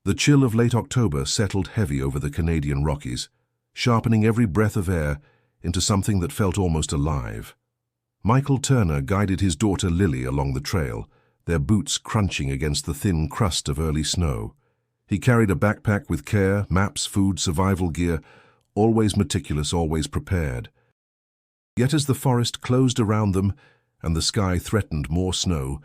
The chill of late October settled heavy over the Canadian Rockies, sharpening every breath of air into something that felt almost alive. Michael Turner guided his daughter Lily along the trail, their boots crunching against the thin crust of early snow. He carried a backpack with care, maps, food, survival gear, always meticulous, always prepared. Yet as the forest closed around them and the sky threatened more snow,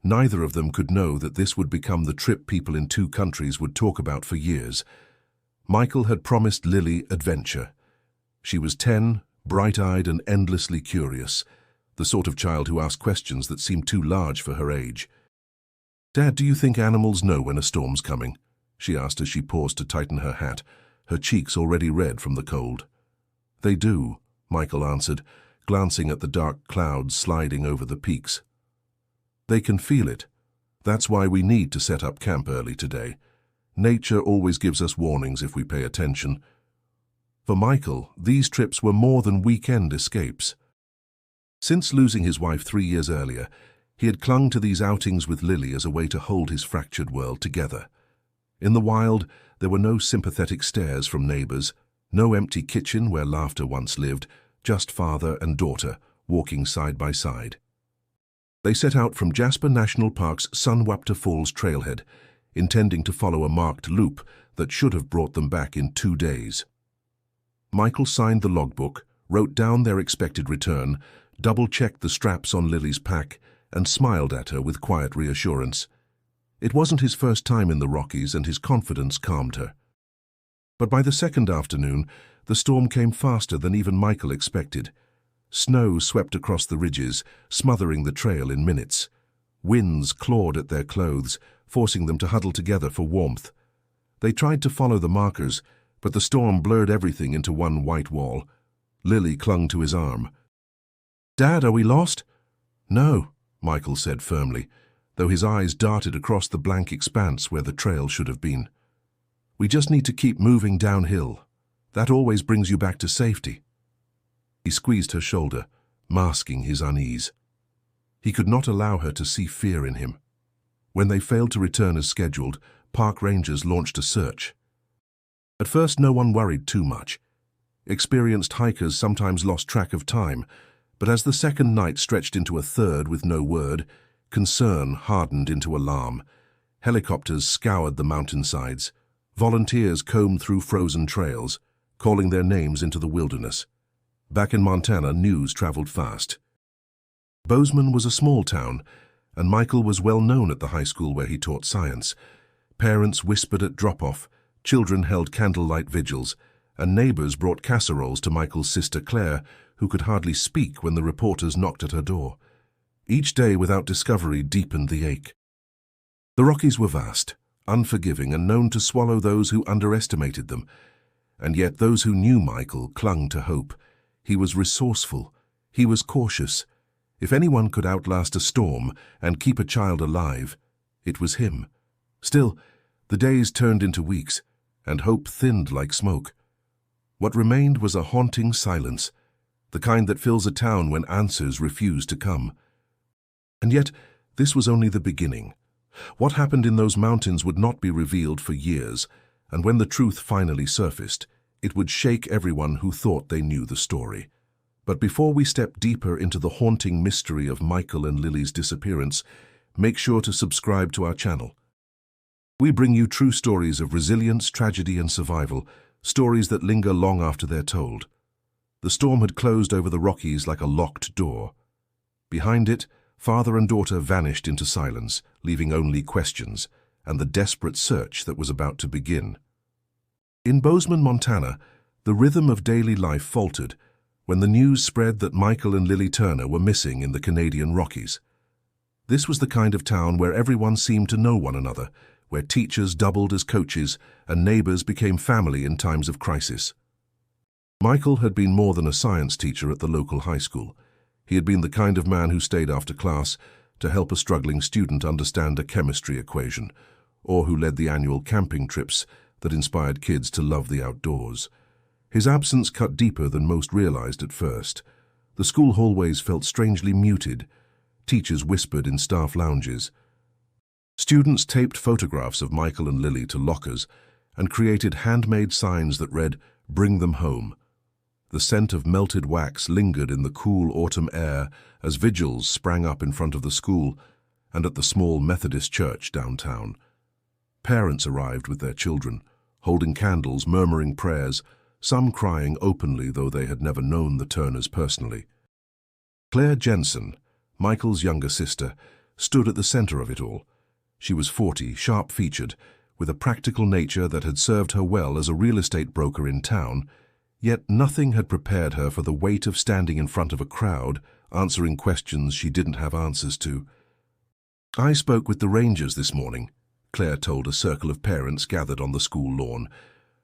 neither of them could know that this would become the trip people in two countries would talk about for years. Michael had promised Lily adventure. She was 10, bright-eyed and endlessly curious, the sort of child who asked questions that seemed too large for her age. "Dad, do you think animals know when a storm's coming?" she asked as she paused to tighten her hat, her cheeks already red from the cold. "They do," Michael answered, glancing at the dark clouds sliding over the peaks. "They can feel it. That's why we need to set up camp early today. Nature always gives us warnings if we pay attention." For Michael, these trips were more than weekend escapes. Since losing his wife 3 years earlier, he had clung to these outings with Lily as a way to hold his fractured world together. In the wild, there were no sympathetic stares from neighbors, no empty kitchen where laughter once lived, just father and daughter walking side by side. They set out from Jasper National Park's Sunwapta Falls trailhead, intending to follow a marked loop that should have brought them back in 2 days. Michael signed the logbook, wrote down their expected return, double-checked the straps on Lily's pack, and smiled at her with quiet reassurance. It wasn't his first time in the Rockies, and his confidence calmed her. But by the second afternoon, the storm came faster than even Michael expected. Snow swept across the ridges, smothering the trail in minutes. Winds clawed at their clothes, forcing them to huddle together for warmth. They tried to follow the markers, but the storm blurred everything into one white wall. Lily clung to his arm. "Dad, are we lost?" "No," Michael said firmly, though his eyes darted across the blank expanse where the trail should have been. "We just need to keep moving downhill. That always brings you back to safety." He squeezed her shoulder, masking his unease. He could not allow her to see fear in him. When they failed to return as scheduled, park rangers launched a search. At first, no one worried too much. Experienced hikers sometimes lost track of time, but as the second night stretched into a third with no word, concern hardened into alarm. Helicopters scoured the mountainsides. Volunteers combed through frozen trails, calling their names into the wilderness. Back in Montana, news traveled fast. Bozeman was a small town, and Michael was well known at the high school where he taught science. Parents whispered at drop-off, children held candlelight vigils, and neighbors brought casseroles to Michael's sister Claire, who could hardly speak when the reporters knocked at her door. Each day without discovery deepened the ache. The Rockies were vast, unforgiving, and known to swallow those who underestimated them. And yet those who knew Michael clung to hope. He was resourceful. He was cautious. If anyone could outlast a storm and keep a child alive, it was him. Still, the days turned into weeks, and hope thinned like smoke. What remained was a haunting silence, the kind that fills a town when answers refuse to come. And yet, this was only the beginning. What happened in those mountains would not be revealed for years, and when the truth finally surfaced, it would shake everyone who thought they knew the story. But before we step deeper into the haunting mystery of Michael and Lily's disappearance, make sure to subscribe to our channel. We bring you true stories of resilience, tragedy, and survival, stories that linger long after they're told. The storm had closed over the Rockies like a locked door. Behind it, father and daughter vanished into silence, leaving only questions, and the desperate search that was about to begin. In Bozeman, Montana, the rhythm of daily life faltered when the news spread that Michael and Lily Turner were missing in the Canadian Rockies. This was the kind of town where everyone seemed to know one another, where teachers doubled as coaches and neighbors became family in times of crisis. Michael had been more than a science teacher at the local high school. He had been the kind of man who stayed after class to help a struggling student understand a chemistry equation, or who led the annual camping trips that inspired kids to love the outdoors. His absence cut deeper than most realized at first. The school hallways felt strangely muted. Teachers whispered in staff lounges. Students taped photographs of Michael and Lily to lockers and created handmade signs that read, "Bring them home." The scent of melted wax lingered in the cool autumn air as vigils sprang up in front of the school and at the small Methodist church downtown. Parents arrived with their children, holding candles, murmuring prayers, some crying openly though they had never known the Turners personally. Claire Jensen, Michael's younger sister, stood at the center of it all. She was 40, sharp-featured, with a practical nature that had served her well as a real estate broker in town, yet nothing had prepared her for the weight of standing in front of a crowd, answering questions she didn't have answers to. "I spoke with the Rangers this morning," Claire told a circle of parents gathered on the school lawn.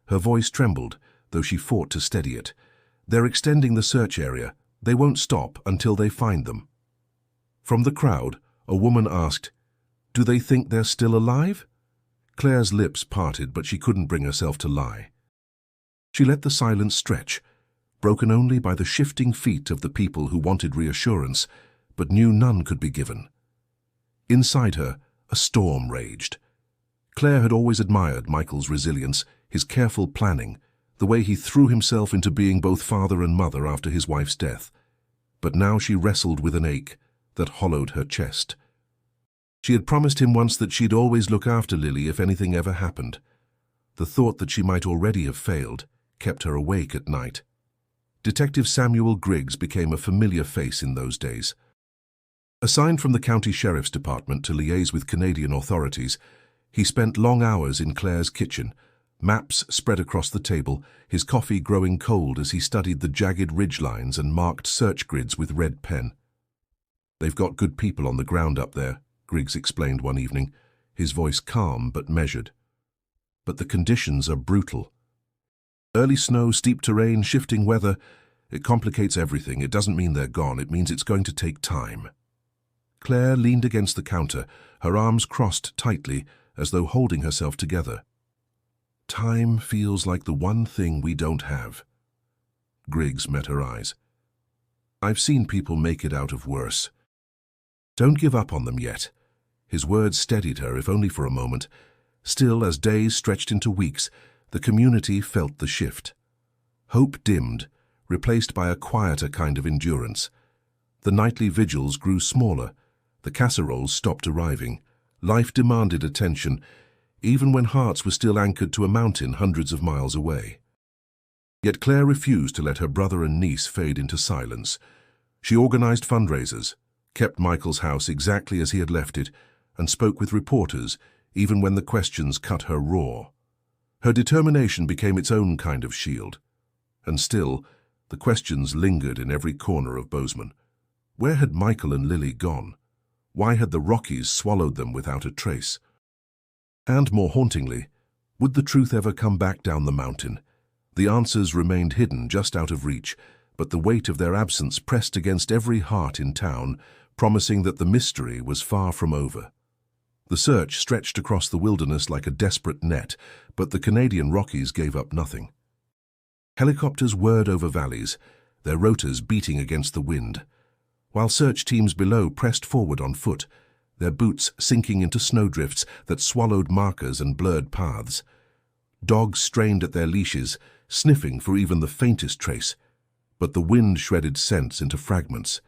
Her voice trembled, though she fought to steady it. "They're extending the search area. They won't stop until they find them." From the crowd, a woman asked, "Do they think they're still alive?" Claire's lips parted, but she couldn't bring herself to lie. She let the silence stretch, broken only by the shifting feet of the people who wanted reassurance, but knew none could be given. Inside her, a storm raged. Claire had always admired Michael's resilience, his careful planning, the way he threw himself into being both father and mother after his wife's death. But now she wrestled with an ache that hollowed her chest. She had promised him once that she'd always look after Lily if anything ever happened. The thought that she might already have failed kept her awake at night. Detective Samuel Griggs became a familiar face in those days. Assigned from the county sheriff's department to liaise with Canadian authorities, he spent long hours in Claire's kitchen, maps spread across the table, his coffee growing cold as he studied the jagged ridgelines and marked search grids with red pen. "They've got good people on the ground up there," Griggs explained one evening, his voice calm but measured. "But the conditions are brutal. Early snow, steep terrain, shifting weather. It complicates everything. It doesn't mean they're gone. It means it's going to take time." Claire leaned against the counter, her arms crossed tightly as though holding herself together. "Time feels like the one thing we don't have." Griggs met her eyes. "I've seen people make it out of worse. Don't give up on them yet." His words steadied her, if only for a moment. Still, as days stretched into weeks, the community felt the shift. Hope dimmed, replaced by a quieter kind of endurance. The nightly vigils grew smaller. The casseroles stopped arriving. Life demanded attention, even when hearts were still anchored to a mountain hundreds of miles away. Yet Claire refused to let her brother and niece fade into silence. She organized fundraisers, kept Michael's house exactly as he had left it, and spoke with reporters, even when the questions cut her raw. Her determination became its own kind of shield. And still, the questions lingered in every corner of Bozeman. Where had Michael and Lily gone? Why had the Rockies swallowed them without a trace? And more hauntingly, would the truth ever come back down the mountain? The answers remained hidden, just out of reach, but the weight of their absence pressed against every heart in town, promising that the mystery was far from over. The search stretched across the wilderness like a desperate net, but the Canadian Rockies gave up nothing. Helicopters whirred over valleys, their rotors beating against the wind, while search teams below pressed forward on foot, their boots sinking into snowdrifts that swallowed markers and blurred paths. Dogs strained at their leashes, sniffing for even the faintest trace, but the wind shredded scents into fragments.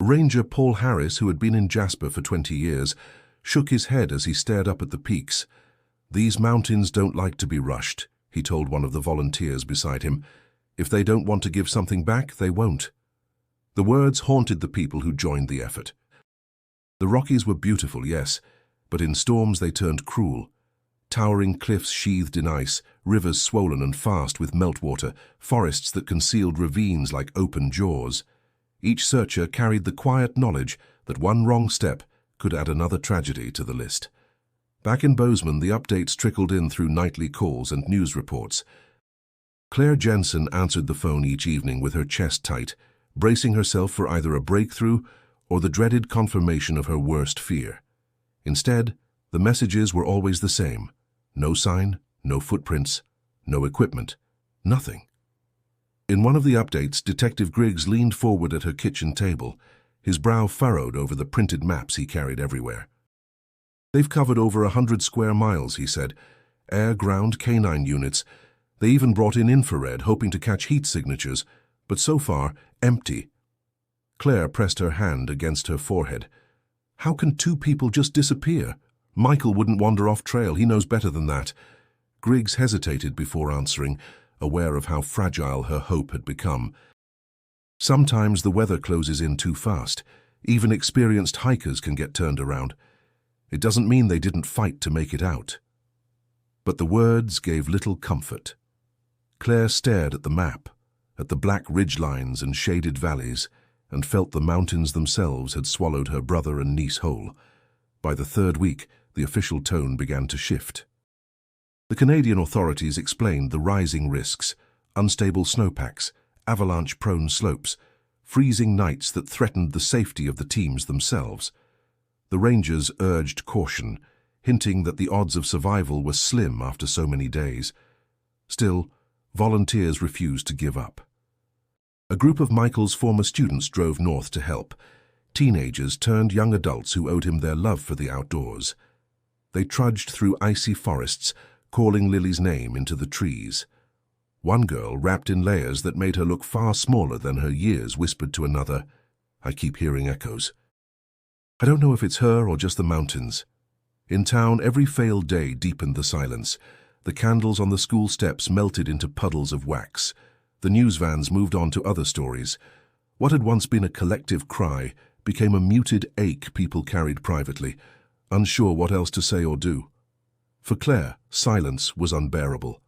Ranger Paul Harris, who had been in Jasper for 20 years, shook his head as he stared up at the peaks. "These mountains don't like to be rushed," he told one of the volunteers beside him. "If they don't want to give something back, they won't." The words haunted the people who joined the effort. The Rockies were beautiful, yes, but in storms they turned cruel. Towering cliffs sheathed in ice, rivers swollen and fast with meltwater, forests that concealed ravines like open jaws. Each searcher carried the quiet knowledge that one wrong step could add another tragedy to the list. Back in Bozeman, the updates trickled in through nightly calls and news reports. Claire Jensen answered the phone each evening with her chest tight, bracing herself for either a breakthrough or the dreaded confirmation of her worst fear. Instead, the messages were always the same. No sign, no footprints, no equipment, nothing. In one of the updates, Detective Griggs leaned forward at her kitchen table, his brow furrowed over the printed maps he carried everywhere. They've covered over 100 square miles, he said. Air, ground, canine units. They even brought in infrared, hoping to catch heat signatures, but so far, empty. Claire pressed her hand against her forehead. How can two people just disappear? Michael wouldn't wander off trail, he knows better than that. Griggs hesitated before answering, aware of how fragile her hope had become. Sometimes the weather closes in too fast. Even experienced hikers can get turned around. It doesn't mean they didn't fight to make it out. But the words gave little comfort. Claire stared at the map, at the black ridgelines and shaded valleys, and felt the mountains themselves had swallowed her brother and niece whole. By the third week, the official tone began to shift. The Canadian authorities explained the rising risks: unstable snowpacks, avalanche-prone slopes, freezing nights that threatened the safety of the teams themselves. The rangers urged caution, hinting that the odds of survival were slim after so many days. Still, volunteers refused to give up. A group of Michael's former students drove north to help. Teenagers turned young adults who owed him their love for the outdoors. They trudged through icy forests, calling Lily's name into the trees. One girl, wrapped in layers that made her look far smaller than her years, whispered to another, "I keep hearing echoes." I don't know if it's her or just the mountains. In town, every failed day deepened the silence. The candles on the school steps melted into puddles of wax. The news vans moved on to other stories. What had once been a collective cry became a muted ache people carried privately, unsure what else to say or do. For Claire, silence was unbearable.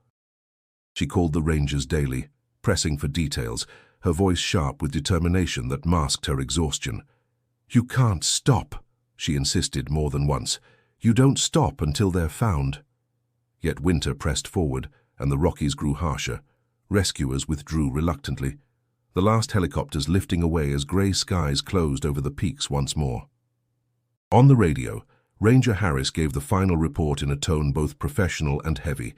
She called the rangers daily, pressing for details, her voice sharp with determination that masked her exhaustion. "You can't stop," she insisted more than once. "You don't stop until they're found." Yet winter pressed forward, and the Rockies grew harsher. Rescuers withdrew reluctantly, the last helicopters lifting away as grey skies closed over the peaks once more. On the radio, Ranger Harris gave the final report in a tone both professional and heavy.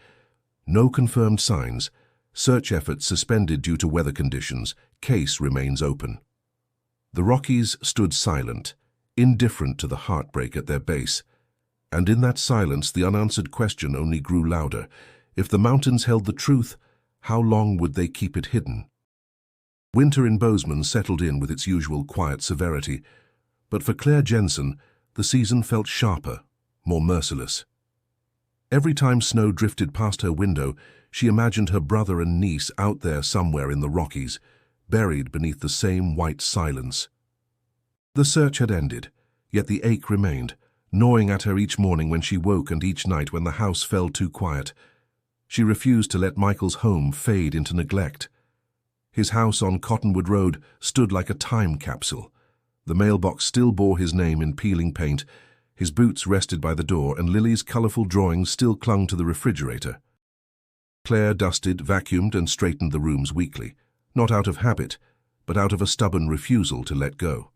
No confirmed signs. Search efforts suspended due to weather conditions. Case remains open. The Rockies stood silent, indifferent to the heartbreak at their base. And in that silence, the unanswered question only grew louder. If the mountains held the truth, how long would they keep it hidden? Winter in Bozeman settled in with its usual quiet severity, but for Claire Jensen, the season felt sharper, more merciless. Every time snow drifted past her window, she imagined her brother and niece out there somewhere in the Rockies, buried beneath the same white silence. The search had ended, yet the ache remained, gnawing at her each morning when she woke and each night when the house fell too quiet. She refused to let Michael's home fade into neglect. His house on Cottonwood Road stood like a time capsule. The mailbox still bore his name in peeling paint, his boots rested by the door, and Lily's colourful drawings still clung to the refrigerator. Claire dusted, vacuumed, and straightened the rooms weekly, not out of habit, but out of a stubborn refusal to let go.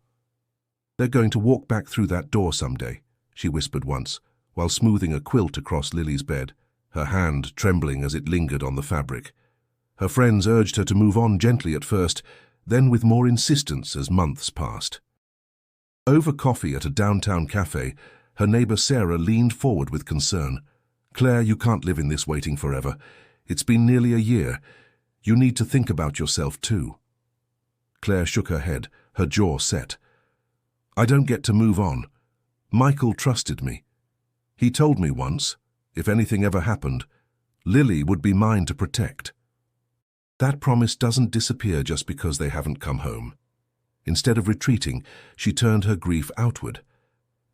"They're going to walk back through that door someday," she whispered once, while smoothing a quilt across Lily's bed, her hand trembling as it lingered on the fabric. Her friends urged her to move on gently at first, then with more insistence as months passed. Over coffee at a downtown cafe, her neighbour Sarah leaned forward with concern. "Claire, you can't live in this waiting forever. It's been nearly a year. You need to think about yourself too." Claire shook her head, her jaw set. "I don't get to move on. Michael trusted me. He told me once, if anything ever happened, Lily would be mine to protect. That promise doesn't disappear just because they haven't come home." Instead of retreating, she turned her grief outward.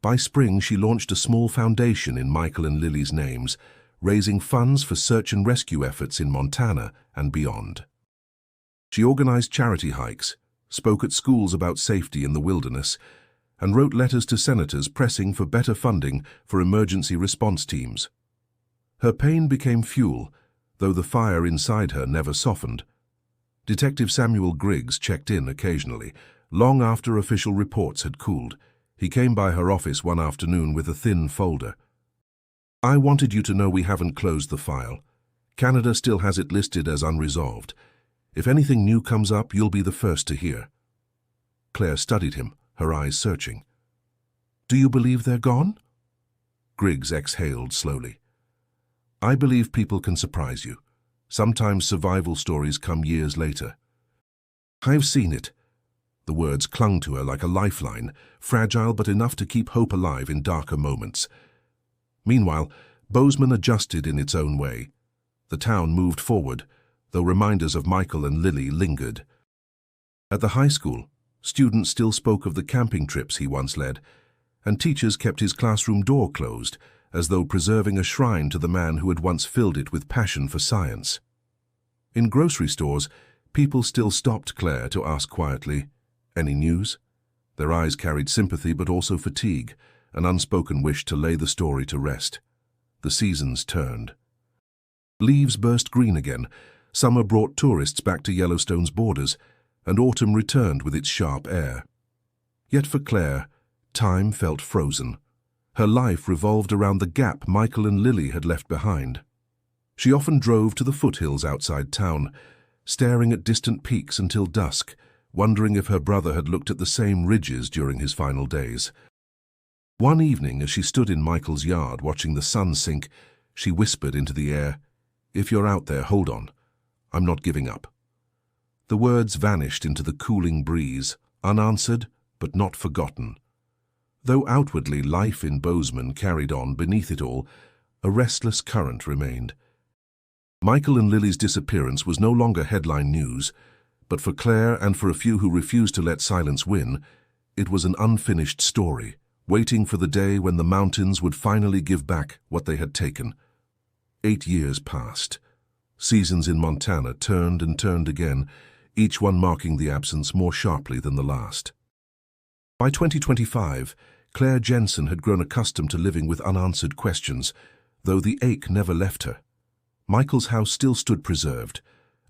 By spring, she launched a small foundation in Michael and Lily's names, raising funds for search and rescue efforts in Montana and beyond. She organized charity hikes, spoke at schools about safety in the wilderness, and wrote letters to senators pressing for better funding for emergency response teams. Her pain became fuel, though the fire inside her never softened. Detective Samuel Griggs checked in occasionally, long after official reports had cooled. He came by her office one afternoon with a thin folder. "I wanted you to know we haven't closed the file. Canada still has it listed as unresolved. If anything new comes up, you'll be the first to hear." Claire studied him, her eyes searching. "Do you believe they're gone?" Griggs exhaled slowly. I believe people can surprise you. Sometimes survival stories come years later. I've seen it. The words clung to her like a lifeline, fragile but enough to keep hope alive in darker moments. Meanwhile, Bozeman adjusted in its own way. The town moved forward, though reminders of Michael and Lily lingered. At the high school, students still spoke of the camping trips he once led, and teachers kept his classroom door closed, as though preserving a shrine to the man who had once filled it with passion for science. In grocery stores, people still stopped Claire to ask quietly, "Any news?" Their eyes carried sympathy but also fatigue, an unspoken wish to lay the story to rest. The seasons turned. Leaves burst green again, summer brought tourists back to Yellowstone's borders, and autumn returned with its sharp air. Yet for Claire, time felt frozen. Her life revolved around the gap Michael and Lily had left behind. She often drove to the foothills outside town, staring at distant peaks until dusk, wondering if her brother had looked at the same ridges during his final days. One evening, as she stood in Michael's yard watching the sun sink, she whispered into the air, "If you're out there, hold on. I'm not giving up." The words vanished into the cooling breeze, unanswered but not forgotten. Though outwardly life in Bozeman carried on, beneath it all, a restless current remained. Michael and Lily's disappearance was no longer headline news, but for Claire and for a few who refused to let silence win, it was an unfinished story, waiting for the day when the mountains would finally give back what they had taken. 8 years passed. Seasons in Montana turned and turned again, each one marking the absence more sharply than the last. By 2025, Claire Jensen had grown accustomed to living with unanswered questions, though the ache never left her. Michael's house still stood preserved,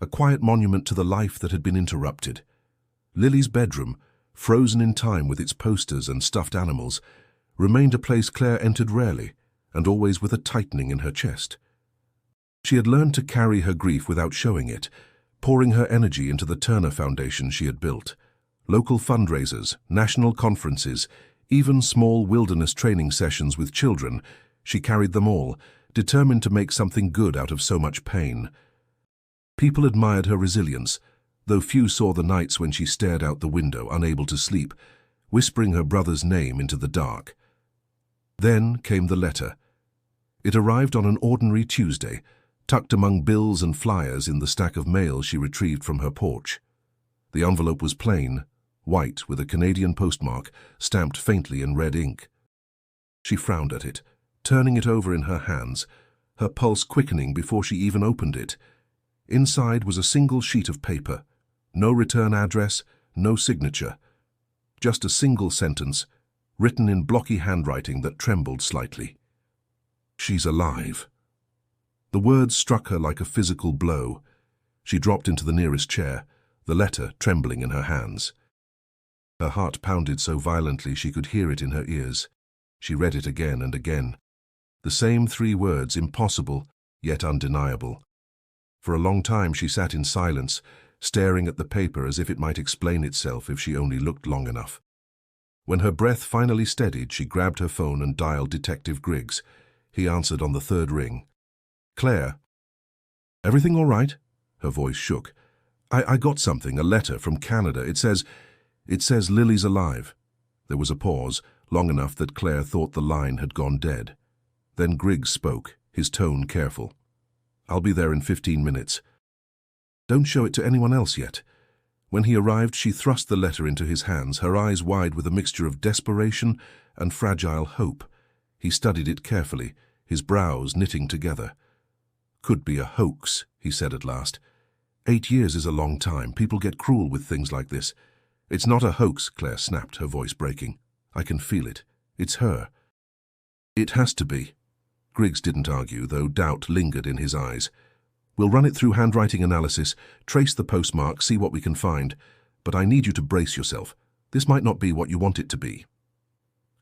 a quiet monument to the life that had been interrupted. Lily's bedroom, frozen in time with its posters and stuffed animals, remained a place Claire entered rarely, and always with a tightening in her chest. She had learned to carry her grief without showing it, pouring her energy into the Turner Foundation she had built. Local fundraisers, national conferences, even small wilderness training sessions with children, she carried them all, determined to make something good out of so much pain. People admired her resilience, though few saw the nights when she stared out the window, unable to sleep, whispering her brother's name into the dark. Then came the letter. It arrived on an ordinary Tuesday, tucked among bills and flyers in the stack of mail she retrieved from her porch. The envelope was plain, white with a Canadian postmark, stamped faintly in red ink. She frowned at it, turning it over in her hands, her pulse quickening before she even opened it. Inside was a single sheet of paper, no return address, no signature. Just a single sentence, written in blocky handwriting that trembled slightly. "She's alive." The words struck her like a physical blow. She dropped into the nearest chair, the letter trembling in her hands. Her heart pounded so violently she could hear it in her ears. She read it again and again. The same 3 words, impossible, yet undeniable. For a long time she sat in silence, staring at the paper as if it might explain itself if she only looked long enough. When her breath finally steadied, she grabbed her phone and dialed Detective Griggs. He answered on the 3rd ring. "Claire." "Everything all right?" Her voice shook. I got something, a letter from Canada. It says Lily's alive." There was a pause, long enough that Claire thought the line had gone dead. Then Griggs spoke, his tone careful. "I'll be there in 15 minutes. Don't show it to anyone else yet." When he arrived, she thrust the letter into his hands, her eyes wide with a mixture of desperation and fragile hope. He studied it carefully, his brows knitting together. "Could be a hoax," he said at last. 8 years is a long time. People get cruel with things like this." "It's not a hoax," Claire snapped, her voice breaking. "I can feel it. It's her." "It has to be." Griggs didn't argue, though doubt lingered in his eyes. "We'll run it through handwriting analysis, trace the postmark, see what we can find. But I need you to brace yourself. This might not be what you want it to be."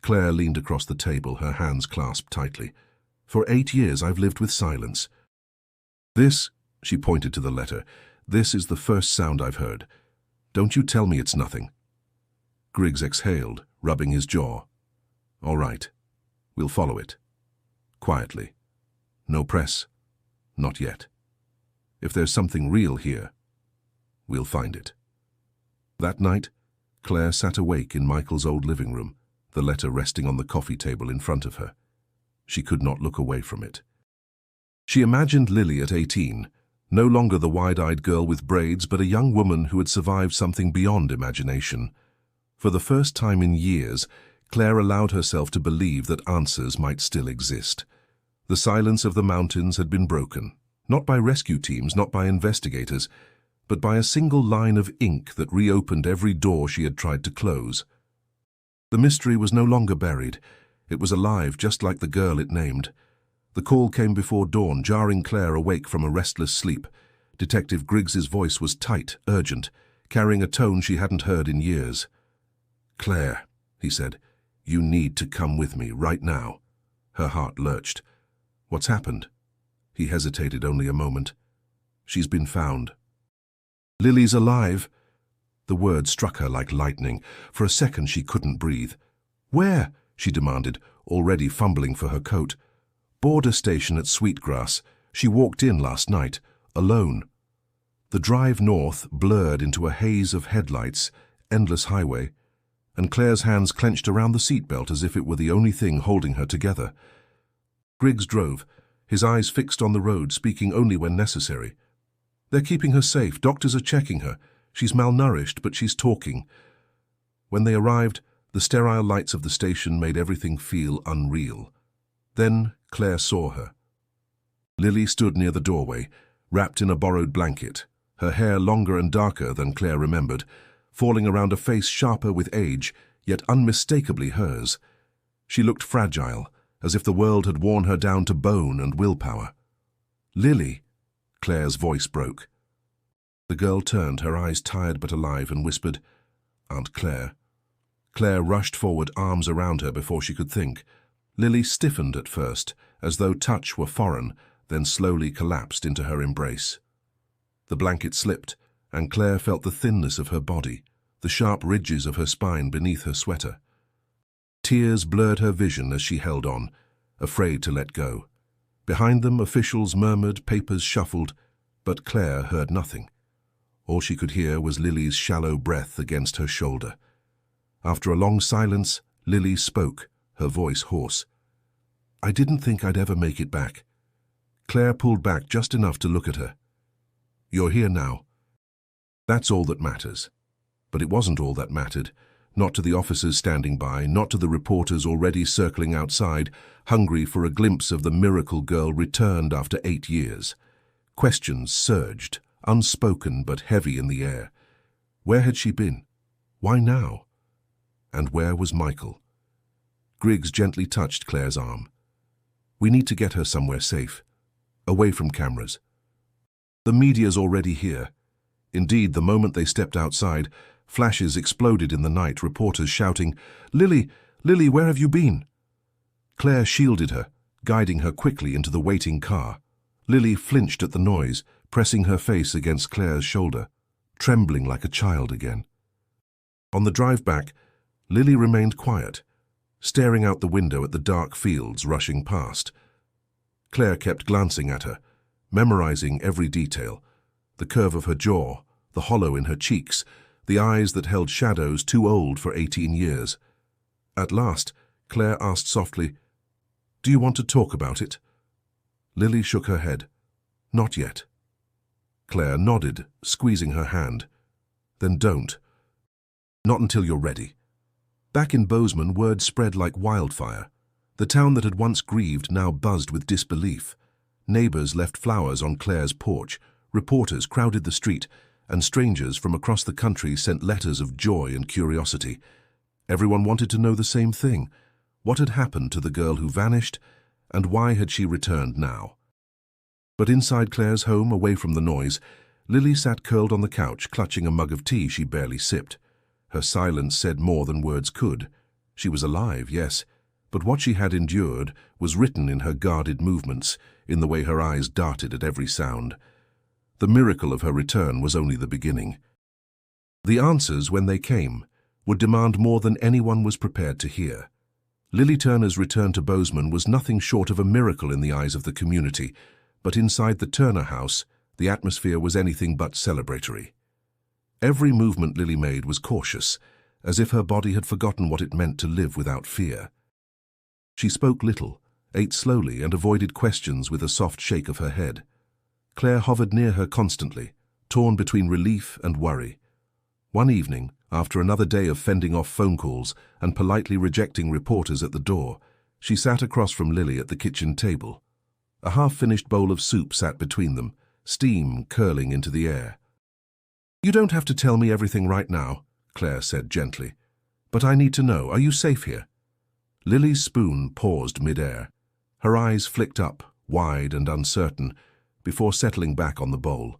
Claire leaned across the table, her hands clasped tightly. "For 8 years I've lived with silence. This," she pointed to the letter, "this is the first sound I've heard. Don't you tell me it's nothing." Griggs exhaled, rubbing his jaw. "All right. We'll follow it." quietly. No press. Not yet. If there's something real here, we'll find it. That night, Claire sat awake in Michael's old living room, the letter resting on the coffee table in front of her. She could not look away from it. She imagined Lily at 18, no longer the wide-eyed girl with braids, but a young woman who had survived something beyond imagination. For the first time in years, Claire allowed herself to believe that answers might still exist. The silence of the mountains had been broken, not by rescue teams, not by investigators, but by a single line of ink that reopened every door she had tried to close. The mystery was no longer buried. It was alive, just like the girl it named. The call came before dawn, jarring Claire awake from a restless sleep. Detective Griggs's voice was tight, urgent, carrying a tone she hadn't heard in years. "Claire," he said, "you need to come with me right now." Her heart lurched. "What's happened?" He hesitated only a moment. "She's been found." "Lily's alive." The word struck her like lightning. For a second she couldn't breathe. "Where?" she demanded, already fumbling for her coat. "Border station at Sweetgrass. She walked in last night, alone." The drive north blurred into a haze of headlights, endless highway, and Claire's hands clenched around the seatbelt as if it were the only thing holding her together. Griggs drove, his eyes fixed on the road, speaking only when necessary. "They're keeping her safe. Doctors are checking her. She's malnourished, but she's talking." When they arrived, the sterile lights of the station made everything feel unreal. Then Claire saw her. Lily stood near the doorway, wrapped in a borrowed blanket, her hair longer and darker than Claire remembered, falling around a face sharper with age, yet unmistakably hers. She looked fragile, as if the world had worn her down to bone and willpower. "Lily," Claire's voice broke. The girl turned, her eyes tired but alive, and whispered, "Aunt Claire." Claire rushed forward, arms around her before she could think. Lily stiffened at first, as though touch were foreign, then slowly collapsed into her embrace. The blanket slipped, and Claire felt the thinness of her body, the sharp ridges of her spine beneath her sweater. Tears blurred her vision as she held on, afraid to let go. Behind them, officials murmured, papers shuffled, but Claire heard nothing. All she could hear was Lily's shallow breath against her shoulder. After a long silence, Lily spoke, her voice hoarse. "I didn't think I'd ever make it back." Claire pulled back just enough to look at her. "You're here now. That's all that matters." But it wasn't all that mattered. Not to the officers standing by, not to the reporters already circling outside, hungry for a glimpse of the miracle girl returned after 8 years. Questions surged, unspoken but heavy in the air. Where had she been? Why now? And where was Michael? Griggs gently touched Claire's arm. "We need to get her somewhere safe, away from cameras. The media's already here." Indeed, the moment they stepped outside, flashes exploded in the night, reporters shouting, "Lily, Lily, where have you been?" Claire shielded her, guiding her quickly into the waiting car. Lily flinched at the noise, pressing her face against Claire's shoulder, trembling like a child again. On the drive back, Lily remained quiet, staring out the window at the dark fields rushing past. Claire kept glancing at her, memorizing every detail, the curve of her jaw, the hollow in her cheeks, the eyes that held shadows too old for 18 years. At last, Claire asked softly, "Do you want to talk about it?" Lily shook her head. "Not yet." Claire nodded, squeezing her hand. "Then don't. Not until you're ready." Back in Bozeman, word spread like wildfire. The town that had once grieved now buzzed with disbelief. Neighbors left flowers on Claire's porch, reporters crowded the street, and strangers from across the country sent letters of joy and curiosity. Everyone wanted to know the same thing. What had happened to the girl who vanished, and why had she returned now? But inside Claire's home, away from the noise, Lily sat curled on the couch, clutching a mug of tea she barely sipped. Her silence said more than words could. She was alive, yes, but what she had endured was written in her guarded movements, in the way her eyes darted at every sound. The miracle of her return was only the beginning. The answers, when they came, would demand more than anyone was prepared to hear. Lily Turner's return to Bozeman was nothing short of a miracle in the eyes of the community, but inside the Turner house, the atmosphere was anything but celebratory. Every movement Lily made was cautious, as if her body had forgotten what it meant to live without fear. She spoke little, ate slowly, and avoided questions with a soft shake of her head. Claire hovered near her constantly, torn between relief and worry. One evening, after another day of fending off phone calls and politely rejecting reporters at the door, she sat across from Lily at the kitchen table. A half-finished bowl of soup sat between them, steam curling into the air. "You don't have to tell me everything right now," Claire said gently. "But I need to know, are you safe here?" Lily's spoon paused mid-air. Her eyes flicked up, wide and uncertain, before settling back on the bowl.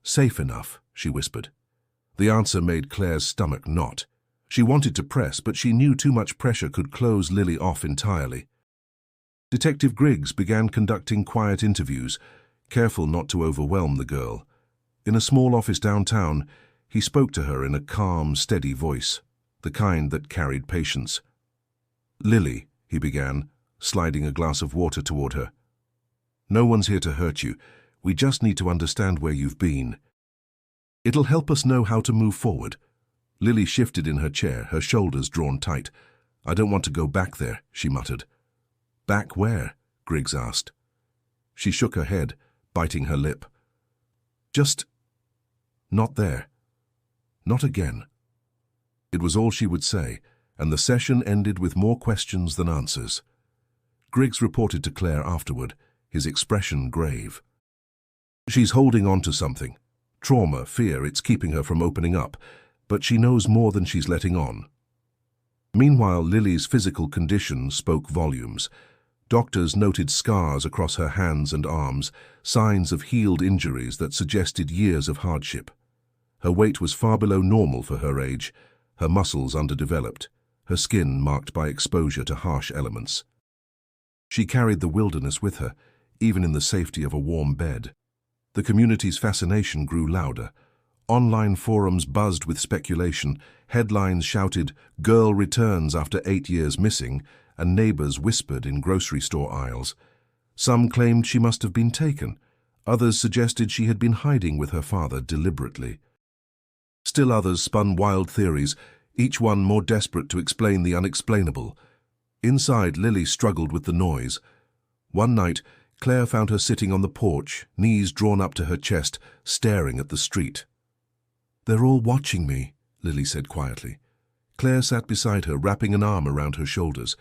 "Safe enough," she whispered. The answer made Claire's stomach knot. She wanted to press, but she knew too much pressure could close Lily off entirely. Detective Griggs began conducting quiet interviews, careful not to overwhelm the girl. In a small office downtown, he spoke to her in a calm, steady voice, the kind that carried patience. "Lily," he began, sliding a glass of water toward her. "No one's here to hurt you. We just need to understand where you've been. It'll help us know how to move forward." Lily shifted in her chair, her shoulders drawn tight. "I don't want to go back there," she muttered. "Back where?" Griggs asked. She shook her head, biting her lip. "Just not there. Not again." It was all she would say, and the session ended with more questions than answers. Griggs reported to Claire afterward, his expression grave. "She's holding on to something. Trauma, fear, it's keeping her from opening up, but she knows more than she's letting on." Meanwhile, Lily's physical condition spoke volumes. Doctors noted scars across her hands and arms, signs of healed injuries that suggested years of hardship. Her weight was far below normal for her age, her muscles underdeveloped, her skin marked by exposure to harsh elements. She carried the wilderness with her, even in the safety of a warm bed. The community's fascination grew louder. Online forums buzzed with speculation, headlines shouted, "Girl returns after 8 years missing," and neighbors whispered in grocery store aisles. Some claimed she must have been taken. Others suggested she had been hiding with her father deliberately. Still others spun wild theories, each one more desperate to explain the unexplainable. Inside, Lily struggled with the noise. One night, Claire found her sitting on the porch, knees drawn up to her chest, staring at the street. "They're all watching me," Lily said quietly. Claire sat beside her, wrapping an arm around her shoulders.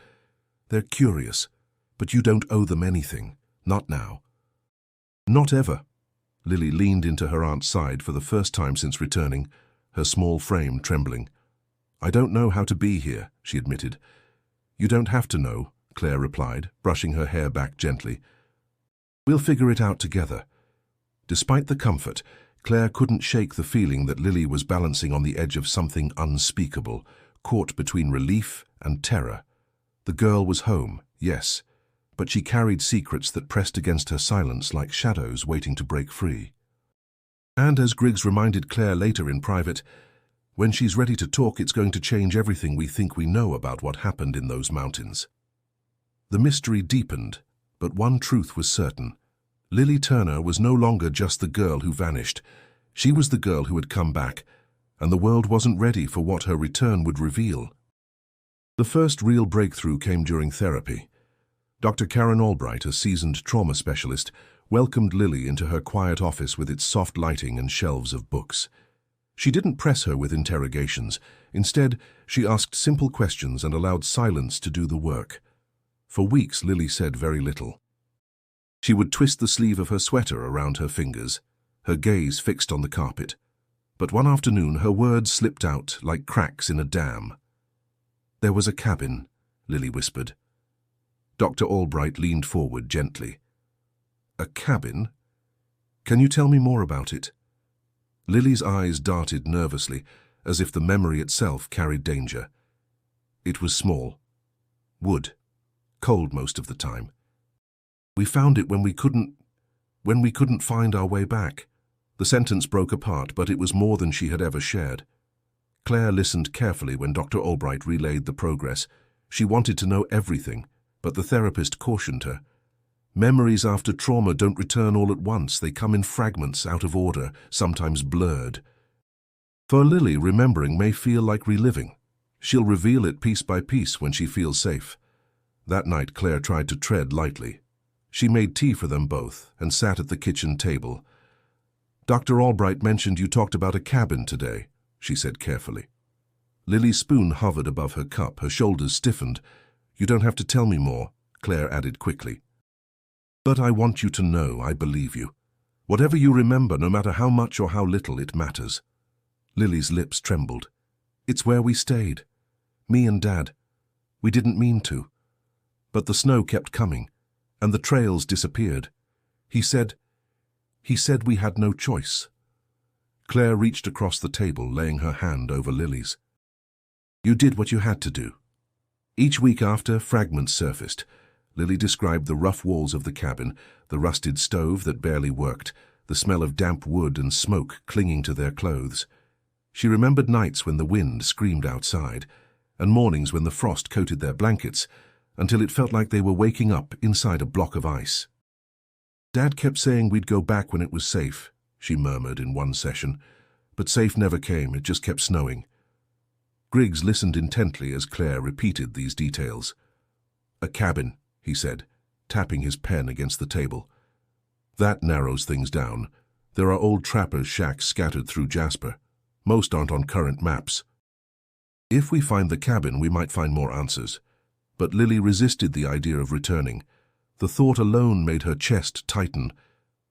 "They're curious, but you don't owe them anything. Not now." "Not ever." Lily leaned into her aunt's side for the first time since returning, her small frame trembling. "I don't know how to be here," she admitted. "You don't have to know," Claire replied, brushing her hair back gently. "We'll figure it out together." Despite the comfort, Claire couldn't shake the feeling that Lily was balancing on the edge of something unspeakable, caught between relief and terror. The girl was home, yes, but she carried secrets that pressed against her silence like shadows waiting to break free. And as Griggs reminded Claire later in private, when she's ready to talk, it's going to change everything we think we know about what happened in those mountains. The mystery deepened, but one truth was certain. Lily Turner was no longer just the girl who vanished. She was the girl who had come back, and the world wasn't ready for what her return would reveal. The first real breakthrough came during therapy. Dr. Karen Albright, a seasoned trauma specialist, welcomed Lily into her quiet office with its soft lighting and shelves of books. She didn't press her with interrogations. Instead, she asked simple questions and allowed silence to do the work. For weeks, Lily said very little. She would twist the sleeve of her sweater around her fingers, her gaze fixed on the carpet. But one afternoon, her words slipped out like cracks in a dam. "There was a cabin," Lily whispered. Dr. Albright leaned forward gently. "A cabin? Can you tell me more about it?" Lily's eyes darted nervously, as if the memory itself carried danger. "It was small. Wood. Cold most of the time. We found it when we couldn't find our way back." The sentence broke apart, but it was more than she had ever shared. Claire listened carefully when Dr. Albright relayed the progress. She wanted to know everything, but the therapist cautioned her. Memories after trauma don't return all at once. They come in fragments, out of order, sometimes blurred. For Lily, remembering may feel like reliving. She'll reveal it piece by piece when she feels safe. That night, Claire tried to tread lightly. She made tea for them both and sat at the kitchen table. "Dr. Albright mentioned you talked about a cabin today," she said carefully. Lily's spoon hovered above her cup, her shoulders stiffened. "You don't have to tell me more," Claire added quickly. "But I want you to know I believe you. Whatever you remember, no matter how much or how little, it matters." Lily's lips trembled. "It's where we stayed. Me and Dad. We didn't mean to. But the snow kept coming, and the trails disappeared. He said we had no choice." Claire reached across the table, laying her hand over Lily's. "You did what you had to do." Each week after, fragments surfaced. Lily described the rough walls of the cabin, the rusted stove that barely worked, the smell of damp wood and smoke clinging to their clothes. She remembered nights when the wind screamed outside, and mornings when the frost coated their blankets, until it felt like they were waking up inside a block of ice. "Dad kept saying we'd go back when it was safe," she murmured in one session, "but safe never came, it just kept snowing." Griggs listened intently as Claire repeated these details. "A cabin," he said, tapping his pen against the table. "That narrows things down. There are old trappers' shacks scattered through Jasper. Most aren't on current maps. If we find the cabin, we might find more answers." But Lily resisted the idea of returning. The thought alone made her chest tighten.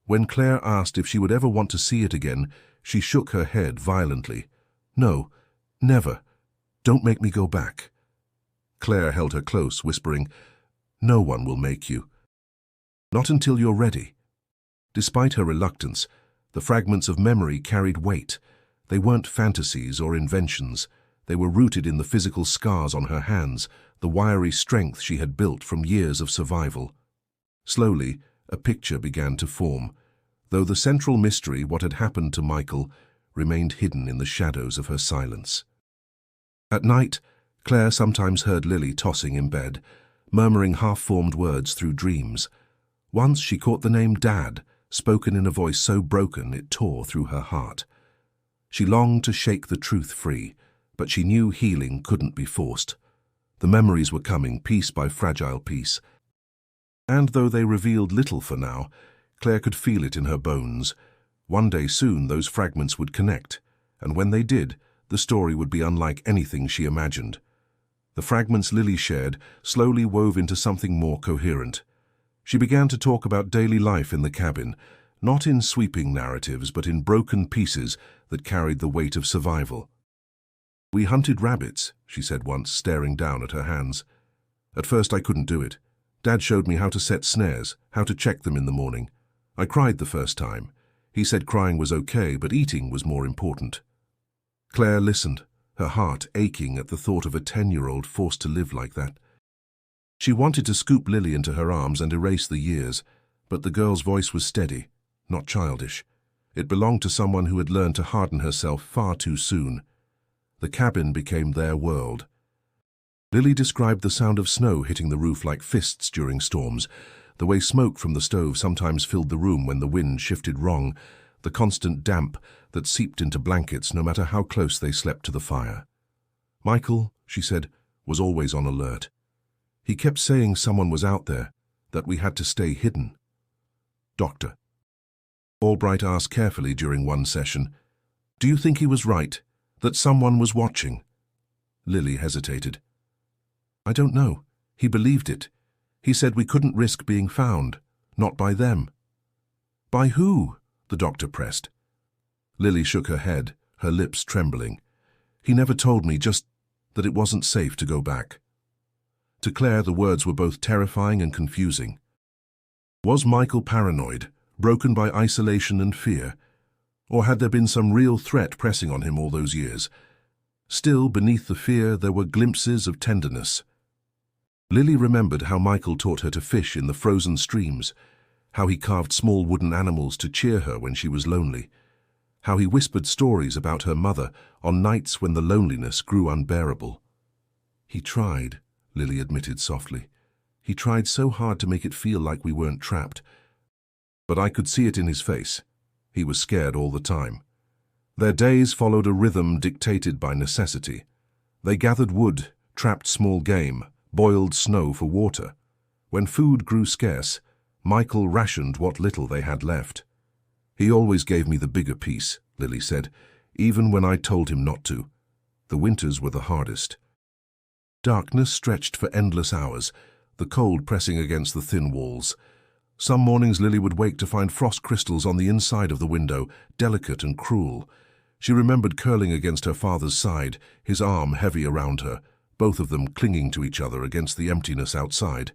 When Claire asked if she would ever want to see it again, she shook her head violently. "No, never. Don't make me go back." Claire held her close, whispering, "No one will make you. Not until you're ready." Despite her reluctance, the fragments of memory carried weight. They weren't fantasies or inventions. They were rooted in the physical scars on her hands, the wiry strength she had built from years of survival. Slowly, a picture began to form, though the central mystery, what had happened to Michael, remained hidden in the shadows of her silence. At night, Claire sometimes heard Lily tossing in bed, murmuring half-formed words through dreams. Once she caught the name Dad, spoken in a voice so broken it tore through her heart. She longed to shake the truth free, but she knew healing couldn't be forced. The memories were coming piece by fragile piece. And though they revealed little for now, Claire could feel it in her bones. One day soon those fragments would connect, and when they did, the story would be unlike anything she imagined. The fragments Lily shared slowly wove into something more coherent. She began to talk about daily life in the cabin, not in sweeping narratives, but in broken pieces that carried the weight of survival. "We hunted rabbits," she said once, staring down at her hands. "At first I couldn't do it. Dad showed me how to set snares, how to check them in the morning. I cried the first time. He said crying was okay, but eating was more important." Claire listened, her heart aching at the thought of a 10-year-old forced to live like that. She wanted to scoop Lily into her arms and erase the years, but the girl's voice was steady, not childish. It belonged to someone who had learned to harden herself far too soon. The cabin became their world. Lily described the sound of snow hitting the roof like fists during storms, the way smoke from the stove sometimes filled the room when the wind shifted wrong, the constant damp that seeped into blankets no matter how close they slept to the fire. "Michael," she said, "was always on alert. He kept saying someone was out there, that we had to stay hidden." "Doctor?" Albright asked carefully during one session, "Do you think he was right, that someone was watching?" Lily hesitated. "I don't know. He believed it. He said we couldn't risk being found, not by them." "By who?" the doctor pressed. Lily shook her head, her lips trembling. "He never told me, just that it wasn't safe to go back." To Claire, the words were both terrifying and confusing. Was Michael paranoid, broken by isolation and fear? Or had there been some real threat pressing on him all those years? Still, beneath the fear, there were glimpses of tenderness. Lily remembered how Michael taught her to fish in the frozen streams, how he carved small wooden animals to cheer her when she was lonely, how he whispered stories about her mother on nights when the loneliness grew unbearable. He tried, Lily admitted softly. He tried so hard to make it feel like we weren't trapped. But I could see it in his face. He was scared all the time. Their days followed a rhythm dictated by necessity. They gathered wood, trapped small game, boiled snow for water. When food grew scarce, Michael rationed what little they had left. He always gave me the bigger piece, Lily said, even when I told him not to. The winters were the hardest. Darkness stretched for endless hours, the cold pressing against the thin walls. Some mornings Lily would wake to find frost crystals on the inside of the window, delicate and cruel. She remembered curling against her father's side, his arm heavy around her, both of them clinging to each other against the emptiness outside.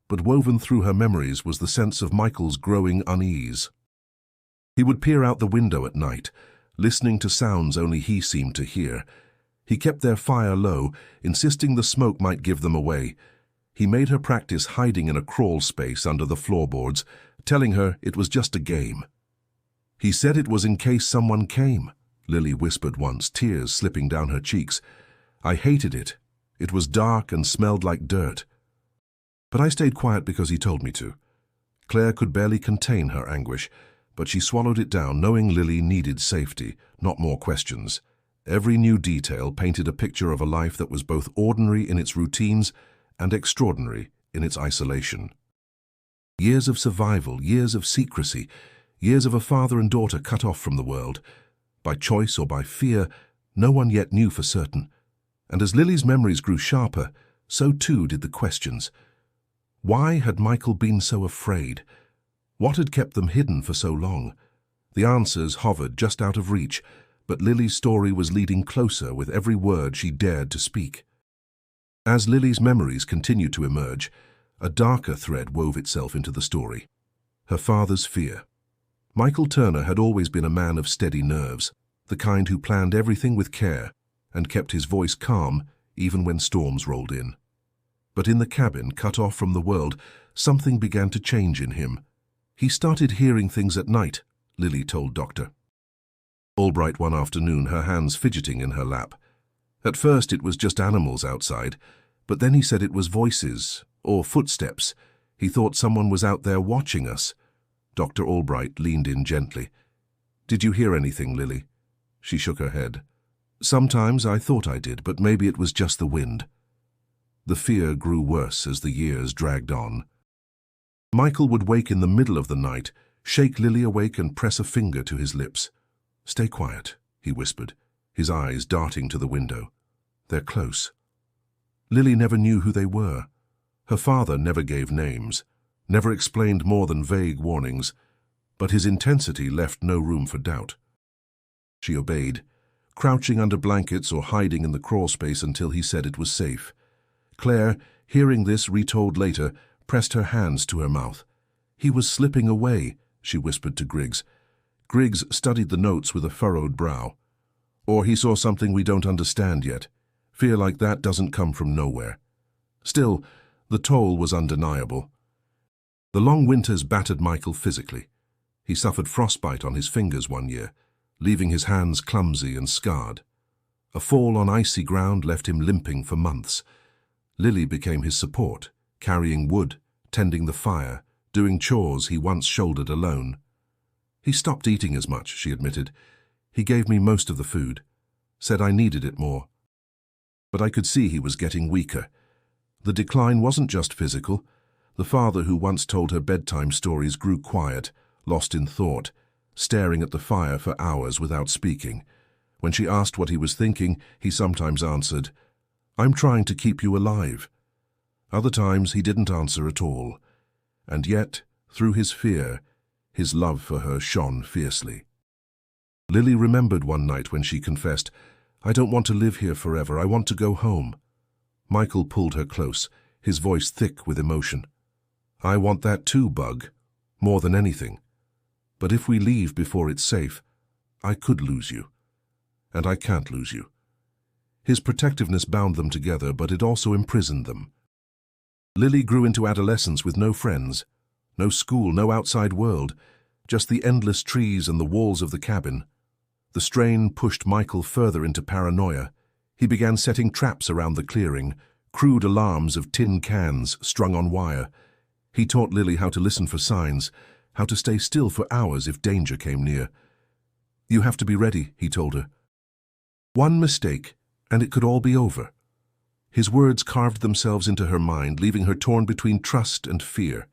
But woven through her memories was the sense of Michael's growing unease. He would peer out the window at night, listening to sounds only he seemed to hear. He kept their fire low, insisting the smoke might give them away. He made her practice hiding in a crawl space under the floorboards, telling her it was just a game. He said it was in case someone came, Lily whispered once, tears slipping down her cheeks. I hated it. It was dark and smelled like dirt. But I stayed quiet because he told me to. Claire could barely contain her anguish, but she swallowed it down, knowing Lily needed safety, not more questions. Every new detail painted a picture of a life that was both ordinary in its routines and extraordinary in its isolation. Years of survival, years of secrecy, years of a father and daughter cut off from the world. By choice or by fear, no one yet knew for certain. And as Lily's memories grew sharper, so too did the questions. Why had Michael been so afraid? What had kept them hidden for so long? The answers hovered just out of reach, but Lily's story was leading closer with every word she dared to speak. As Lily's memories continued to emerge, a darker thread wove itself into the story. Her father's fear. Michael Turner had always been a man of steady nerves, the kind who planned everything with care and kept his voice calm even when storms rolled in. But in the cabin, cut off from the world, something began to change in him. He started hearing things at night, Lily told Dr. Albright one afternoon, her hands fidgeting in her lap. At first it was just animals outside, but then he said it was voices, or footsteps. He thought someone was out there watching us. Dr. Albright leaned in gently. Did you hear anything, Lily? She shook her head. Sometimes I thought I did, but maybe it was just the wind. The fear grew worse as the years dragged on. Michael would wake in the middle of the night, shake Lily awake and press a finger to his lips. Stay quiet, he whispered, his eyes darting to the window. They're close. Lily never knew who they were. Her father never gave names, never explained more than vague warnings, but his intensity left no room for doubt. She obeyed, crouching under blankets or hiding in the crawl space until he said it was safe. Claire, hearing this retold later, pressed her hands to her mouth. He was slipping away, she whispered to Griggs. Griggs studied the notes with a furrowed brow. Or he saw something we don't understand yet. Fear like that doesn't come from nowhere. Still, the toll was undeniable. The long winters battered Michael physically. He suffered frostbite on his fingers one year, leaving his hands clumsy and scarred. A fall on icy ground left him limping for months. Lily became his support, carrying wood, tending the fire, doing chores he once shouldered alone. He stopped eating as much, she admitted. He gave me most of the food, said I needed it more. But I could see he was getting weaker. The decline wasn't just physical. The father who once told her bedtime stories grew quiet, lost in thought, staring at the fire for hours without speaking. When she asked what he was thinking, he sometimes answered, I'm trying to keep you alive. Other times he didn't answer at all. And yet, through his fear, his love for her shone fiercely. Lily remembered one night when she confessed, I don't want to live here forever, I want to go home. Michael pulled her close, his voice thick with emotion. I want that too, Bug, more than anything. But if we leave before it's safe, I could lose you. And I can't lose you. His protectiveness bound them together, but it also imprisoned them. Lily grew into adolescence with no friends, no school, no outside world, just the endless trees and the walls of the cabin. The strain pushed Michael further into paranoia. He began setting traps around the clearing, crude alarms of tin cans strung on wire. He taught Lily how to listen for signs, how to stay still for hours if danger came near. "You have to be ready," he told her. One mistake, and it could all be over. His words carved themselves into her mind, leaving her torn between trust and fear.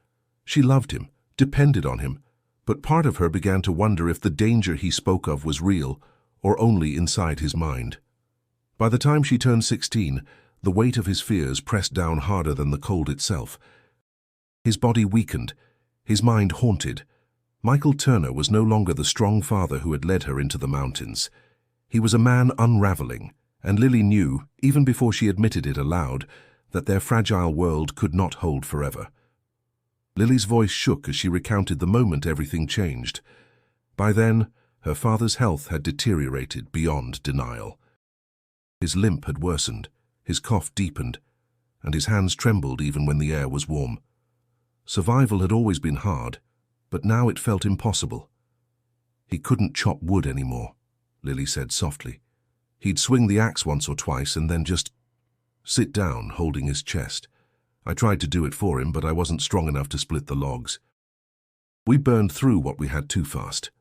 She loved him, depended on him, but part of her began to wonder if the danger he spoke of was real or only inside his mind. By the time she turned 16, the weight of his fears pressed down harder than the cold itself. His body weakened, his mind haunted. Michael Turner was no longer the strong father who had led her into the mountains. He was a man unraveling, and Lily knew, even before she admitted it aloud, that their fragile world could not hold forever. Lily's voice shook as she recounted the moment everything changed. By then, her father's health had deteriorated beyond denial. His limp had worsened, his cough deepened, and his hands trembled even when the air was warm. Survival had always been hard, but now it felt impossible. "He couldn't chop wood anymore," Lily said softly. "He'd swing the axe once or twice and then just sit down, holding his chest. I tried to do it for him, but I wasn't strong enough to split the logs. We burned through what we had too fast."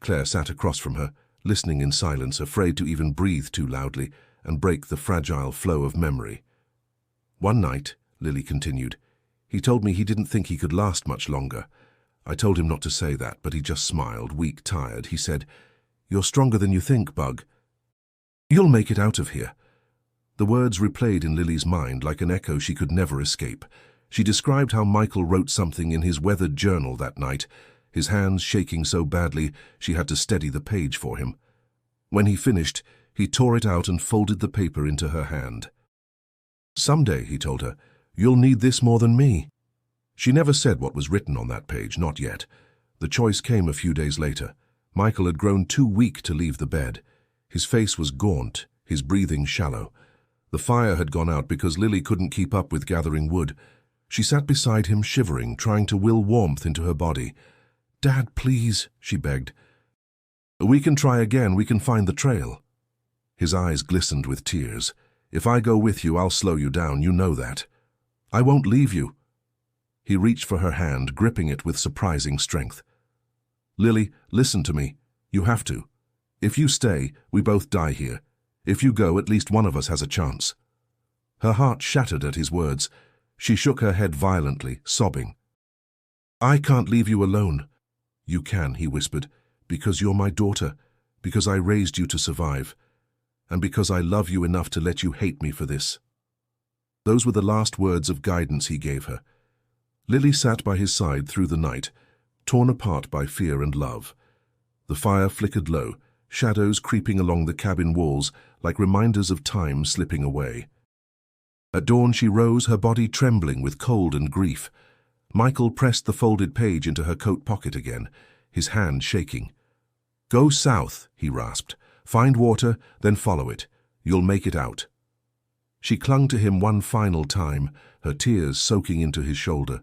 Claire sat across from her, listening in silence, afraid to even breathe too loudly and break the fragile flow of memory. "One night," Lily continued, "he told me he didn't think he could last much longer. I told him not to say that, but he just smiled, weak, tired. He said, 'You're stronger than you think, Bug. You'll make it out of here.'" The words replayed in Lily's mind like an echo she could never escape. She described how Michael wrote something in his weathered journal that night, his hands shaking so badly she had to steady the page for him. When he finished, he tore it out and folded the paper into her hand. "Someday," he told her, "you'll need this more than me." She never said what was written on that page, not yet. The choice came a few days later. Michael had grown too weak to leave the bed. His face was gaunt, his breathing shallow. The fire had gone out because Lily couldn't keep up with gathering wood. She sat beside him, shivering, trying to will warmth into her body. "Dad, please," she begged. "We can try again. We can find the trail." His eyes glistened with tears. "If I go with you, I'll slow you down. You know that. I won't leave you." He reached for her hand, gripping it with surprising strength. "Lily, listen to me. You have to. If you stay, we both die here. If you go, at least one of us has a chance." Her heart shattered at his words. She shook her head violently, sobbing. "I can't leave you alone." "You can," he whispered, "because you're my daughter, because I raised you to survive, and because I love you enough to let you hate me for this." Those were the last words of guidance he gave her. Lily sat by his side through the night, torn apart by fear and love. The fire flickered low, shadows creeping along the cabin walls like reminders of time slipping away. At dawn she rose, her body trembling with cold and grief. Michael pressed the folded page into her coat pocket again, his hand shaking. "Go south," he rasped. "Find water, then follow it. You'll make it out." She clung to him one final time, her tears soaking into his shoulder.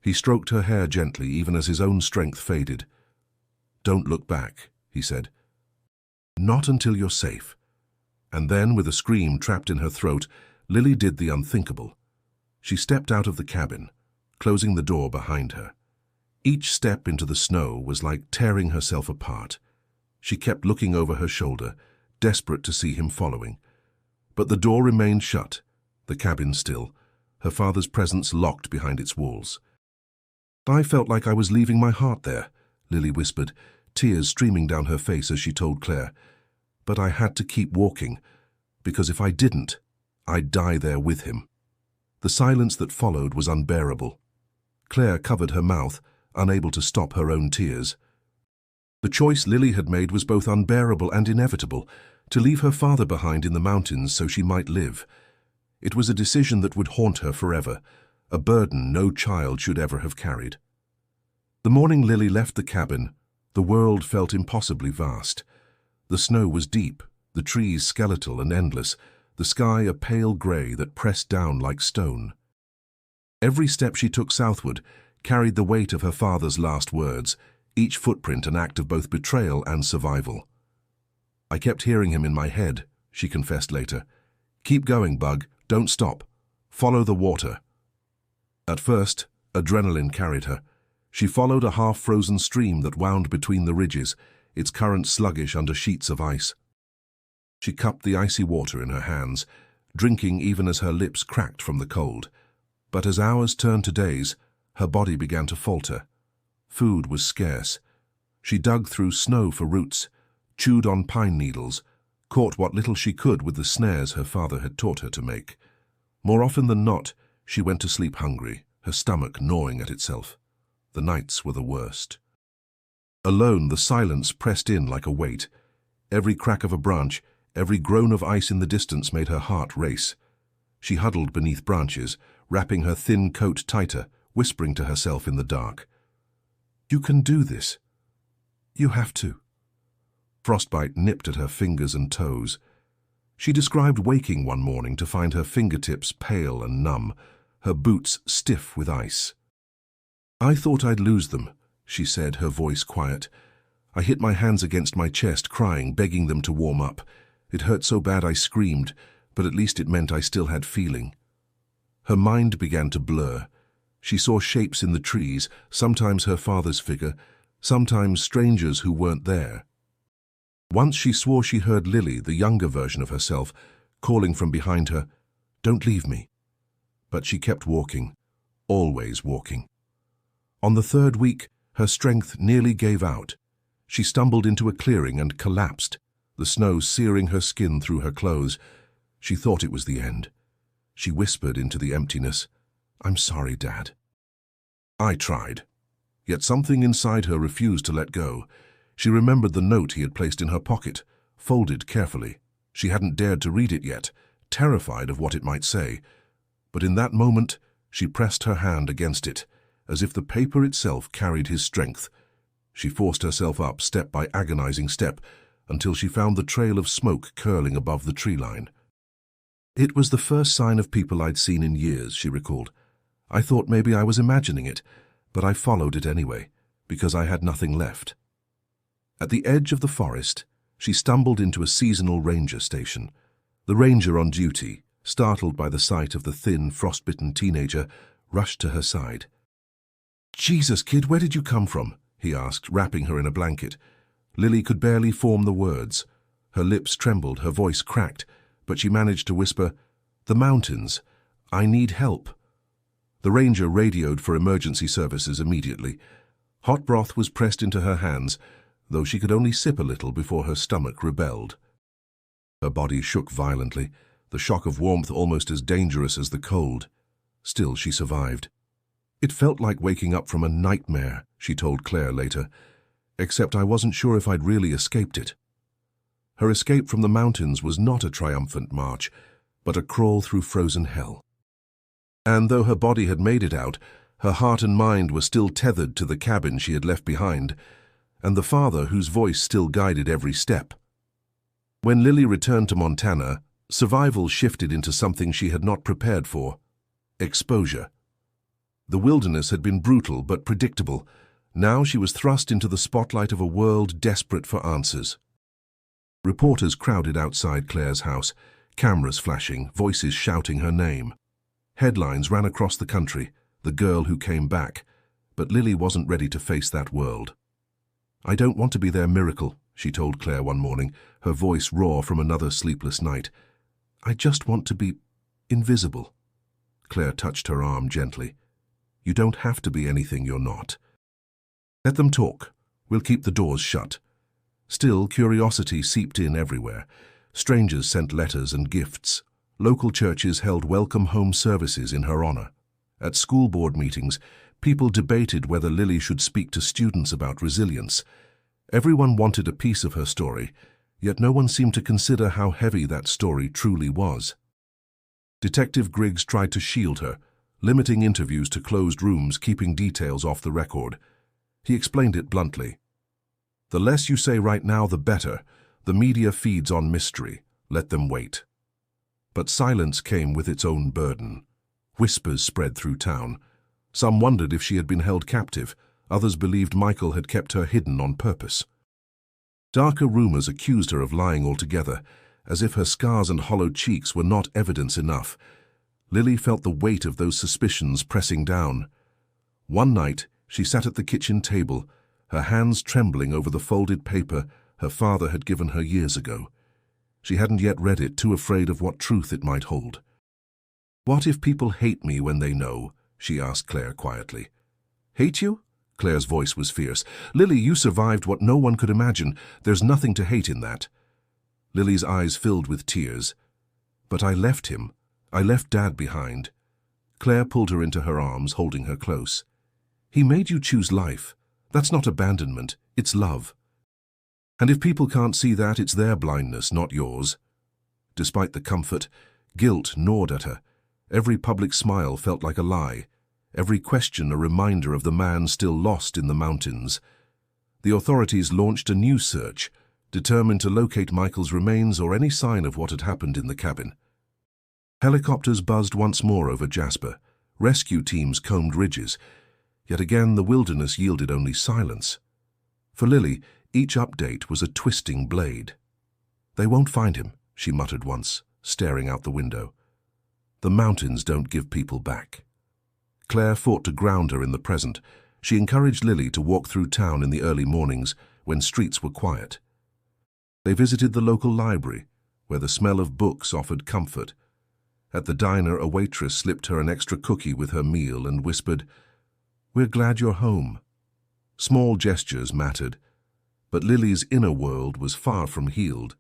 He stroked her hair gently, even as his own strength faded. "Don't look back," he said. "Not until you're safe." And then, with a scream trapped in her throat, Lily did the unthinkable. She stepped out of the cabin, closing the door behind her. Each step into the snow was like tearing herself apart. She kept looking over her shoulder, desperate to see him following. But the door remained shut, the cabin still, her father's presence locked behind its walls. "I felt like I was leaving my heart there," Lily whispered, tears streaming down her face as she told Claire. "But I had to keep walking, because if I didn't, I'd die there with him." The silence that followed was unbearable. Claire covered her mouth, unable to stop her own tears. The choice Lily had made was both unbearable and inevitable, to leave her father behind in the mountains so she might live. It was a decision that would haunt her forever, a burden no child should ever have carried. The morning Lily left the cabin, the world felt impossibly vast. The snow was deep, the trees skeletal and endless, the sky a pale grey that pressed down like stone. Every step she took southward carried the weight of her father's last words, each footprint an act of both betrayal and survival. "I kept hearing him in my head," she confessed later. "Keep going, Bug. Don't stop." Follow the water. At first, adrenaline carried her. She followed a half-frozen stream that wound between the ridges, its current sluggish under sheets of ice. She cupped the icy water in her hands, drinking even as her lips cracked from the cold. But as hours turned to days, her body began to falter. Food was scarce. She dug through snow for roots, chewed on pine needles, caught what little she could with the snares her father had taught her to make. More often than not, she went to sleep hungry, her stomach gnawing at itself. The nights were the worst. Alone, the silence pressed in like a weight. Every crack of a branch, every groan of ice in the distance made her heart race. She huddled beneath branches, wrapping her thin coat tighter, whispering to herself in the dark. "You can do this. You have to." Frostbite nipped at her fingers and toes. She described waking one morning to find her fingertips pale and numb, her boots stiff with ice. "I thought I'd lose them," she said, her voice quiet. "I hit my hands against my chest, crying, begging them to warm up. It hurt so bad I screamed, but at least it meant I still had feeling." Her mind began to blur. She saw shapes in the trees, sometimes her father's figure, sometimes strangers who weren't there. Once she swore she heard Lily, the younger version of herself, calling from behind her, "Don't leave me." But she kept walking, always walking. On the third week, her strength nearly gave out. She stumbled into a clearing and collapsed, the snow searing her skin through her clothes. She thought it was the end. She whispered into the emptiness, "I'm sorry, Dad." I tried. Yet something inside her refused to let go. She remembered the note he had placed in her pocket, folded carefully. She hadn't dared to read it yet, terrified of what it might say. But in that moment, she pressed her hand against it, as if the paper itself carried his strength. She forced herself up step by agonizing step, until she found the trail of smoke curling above the tree line. It was the first sign of people I'd seen in years, she recalled. I thought maybe I was imagining it, but I followed it anyway, because I had nothing left. At the edge of the forest, she stumbled into a seasonal ranger station. The ranger on duty, startled by the sight of the thin, frostbitten teenager, rushed to her side. "Jesus, kid, where did you come from?" he asked, wrapping her in a blanket. Lily could barely form the words. Her lips trembled, her voice cracked, but she managed to whisper, "The mountains. I need help." The ranger radioed for emergency services immediately. Hot broth was pressed into her hands, though she could only sip a little before her stomach rebelled. Her body shook violently, the shock of warmth almost as dangerous as the cold. Still, she survived. "It felt like waking up from a nightmare," she told Claire later, "except I wasn't sure if I'd really escaped it." Her escape from the mountains was not a triumphant march, but a crawl through frozen hell. And though her body had made it out, her heart and mind were still tethered to the cabin she had left behind, and the father whose voice still guided every step. When Lily returned to Montana, survival shifted into something she had not prepared for: exposure. The wilderness had been brutal but predictable. Now she was thrust into the spotlight of a world desperate for answers. Reporters crowded outside Claire's house, cameras flashing, voices shouting her name. Headlines ran across the country, "The girl who came back," but Lily wasn't ready to face that world. "I don't want to be their miracle," she told Claire one morning, her voice raw from another sleepless night. "I just want to be invisible." Claire touched her arm gently. "You don't have to be anything you're not. Let them talk. We'll keep the doors shut." Still, curiosity seeped in everywhere. Strangers sent letters and gifts. Local churches held welcome home services in her honor. At school board meetings, people debated whether Lily should speak to students about resilience. Everyone wanted a piece of her story, yet no one seemed to consider how heavy that story truly was. Detective Griggs tried to shield her, limiting interviews to closed rooms, keeping details off the record. He explained it bluntly. "The less you say right now, the better. The media feeds on mystery. Let them wait." But silence came with its own burden. Whispers spread through town. Some wondered if she had been held captive. Others believed Michael had kept her hidden on purpose. Darker rumors accused her of lying altogether, as if her scars and hollow cheeks were not evidence enough. Lily felt the weight of those suspicions pressing down. One night, she sat at the kitchen table, her hands trembling over the folded paper her father had given her years ago. She hadn't yet read it, too afraid of what truth it might hold. "What if people hate me when they know?" she asked Claire quietly. "Hate you?" Claire's voice was fierce. "Lily, you survived what no one could imagine. There's nothing to hate in that." Lily's eyes filled with tears. "But I left him. I left Dad behind." Claire pulled her into her arms, holding her close. "He made you choose life. That's not abandonment, it's love. And if people can't see that, it's their blindness, not yours." Despite the comfort, guilt gnawed at her. Every public smile felt like a lie. Every question a reminder of the man still lost in the mountains. The authorities launched a new search, determined to locate Michael's remains or any sign of what had happened in the cabin. Helicopters buzzed once more over Jasper. Rescue teams combed ridges. Yet again the wilderness yielded only silence. For Lily, each update was a twisting blade. "They won't find him," she muttered once, staring out the window. "The mountains don't give people back." Claire fought to ground her in the present. She encouraged Lily to walk through town in the early mornings when streets were quiet. They visited the local library, where the smell of books offered comfort. At the diner, a waitress slipped her an extra cookie with her meal and whispered, "We're glad you're home." Small gestures mattered, but Lily's inner world was far from healed.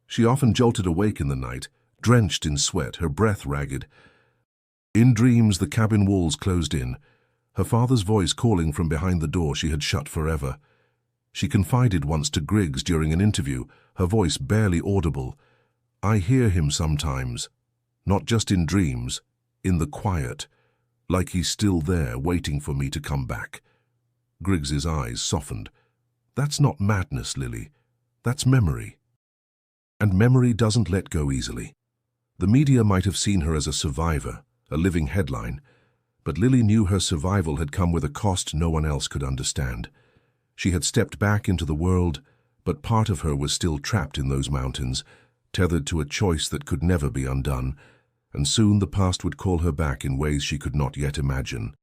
She often jolted awake in the night, drenched in sweat, her breath ragged. In dreams, the cabin walls closed in, her father's voice calling from behind the door she had shut forever. She confided once to Griggs during an interview, her voice barely audible. "I hear him sometimes, not just in dreams, in the quiet, like he's still there waiting for me to come back." Griggs's eyes softened. "That's not madness, Lily. That's memory. And memory doesn't let go easily." The media might have seen her as a survivor, a living headline, but Lily knew her survival had come with a cost no one else could understand. She had stepped back into the world, but part of her was still trapped in those mountains, tethered to a choice that could never be undone, and soon the past would call her back in ways she could not yet imagine.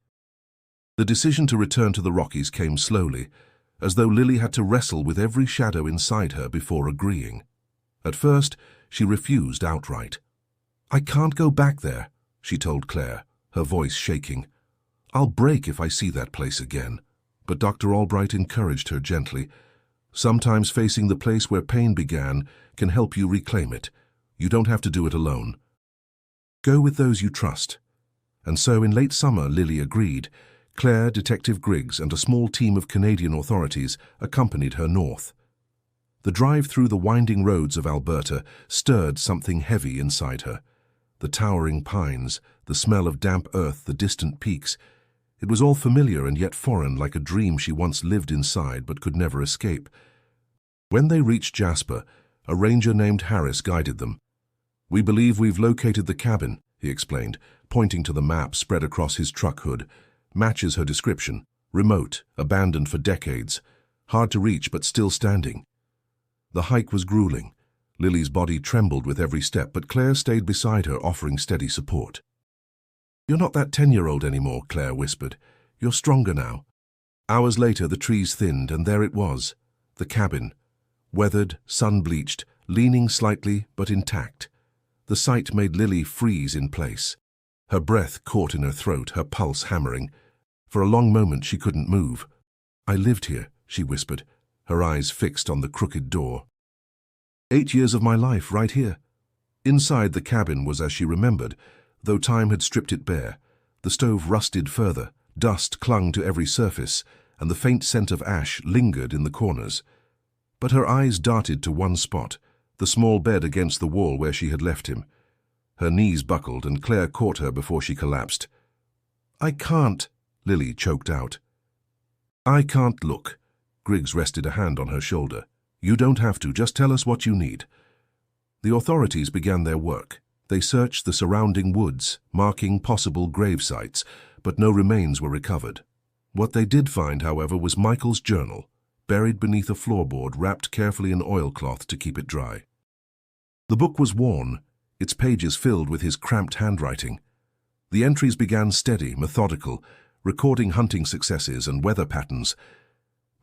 The decision to return to the Rockies came slowly, as though Lily had to wrestle with every shadow inside her before agreeing. At first, she refused outright. "I can't go back there," she told Claire, her voice shaking. "I'll break if I see that place again." But Dr. Albright encouraged her gently. "Sometimes facing the place where pain began can help you reclaim it. You don't have to do it alone. Go with those you trust." And so in late summer, Lily agreed. Claire, Detective Griggs, and a small team of Canadian authorities accompanied her north. The drive through the winding roads of Alberta stirred something heavy inside her. The towering pines, the smell of damp earth, the distant peaks. It was all familiar and yet foreign, like a dream she once lived inside but could never escape. When they reached Jasper, a ranger named Harris guided them. "We believe we've located the cabin," he explained, pointing to the map spread across his truck hood. "Matches her description. Remote, abandoned for decades. Hard to reach but still standing." The hike was grueling. Lily's body trembled with every step, but Claire stayed beside her, offering steady support. "You're not that 10-year-old anymore," Claire whispered. "You're stronger now." Hours later, the trees thinned, and there it was, the cabin. Weathered, sun-bleached, leaning slightly but intact. The sight made Lily freeze in place. Her breath caught in her throat, her pulse hammering. For a long moment she couldn't move. "I lived here," she whispered, her eyes fixed on the crooked door. 8 years of my life right here." Inside, the cabin was as she remembered, though time had stripped it bare. The stove rusted further, dust clung to every surface, and the faint scent of ash lingered in the corners. But her eyes darted to one spot, the small bed against the wall where she had left him. Her knees buckled, and Claire caught her before she collapsed. "I can't," Lily choked out. "I can't look." Griggs rested a hand on her shoulder. "You don't have to, just tell us what you need." The authorities began their work. They searched the surrounding woods, marking possible grave sites, but no remains were recovered. What they did find, however, was Michael's journal, buried beneath a floorboard, wrapped carefully in oilcloth to keep it dry. The book was worn, its pages filled with his cramped handwriting. The entries began steady, methodical, recording hunting successes and weather patterns.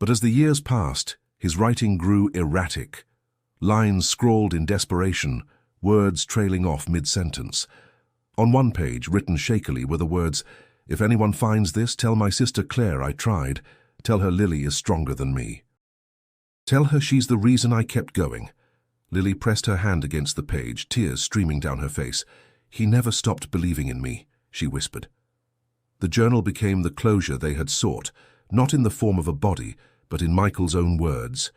But as the years passed, his writing grew erratic. Lines scrawled in desperation, words trailing off mid-sentence. On one page, written shakily, were the words, "If anyone finds this, tell my sister Claire I tried. Tell her Lily is stronger than me. Tell her she's the reason I kept going." Lily pressed her hand against the page, tears streaming down her face. "He never stopped believing in me," she whispered. The journal became the closure they had sought, not in the form of a body, but in Michael's own words.